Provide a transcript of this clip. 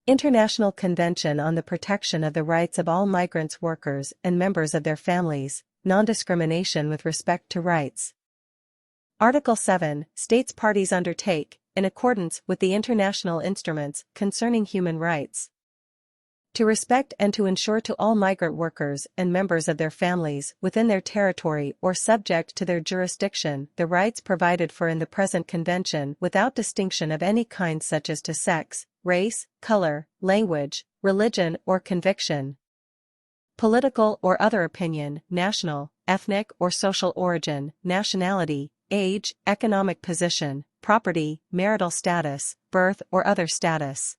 International Convention on the Protection of the Rights of All Migrants Workers and Members of Their Families, Non-Discrimination with Respect to Rights. Article 7, States parties undertake, in accordance with the international instruments concerning human rights, to respect and to ensure to all migrant workers and members of their families within their territory or subject to their jurisdiction the rights provided for in the present convention without distinction of any kind such as to sex, race, color, language, religion or conviction, political or other opinion, national, ethnic or social origin, nationality, age, economic position, property, marital status, birth or other status.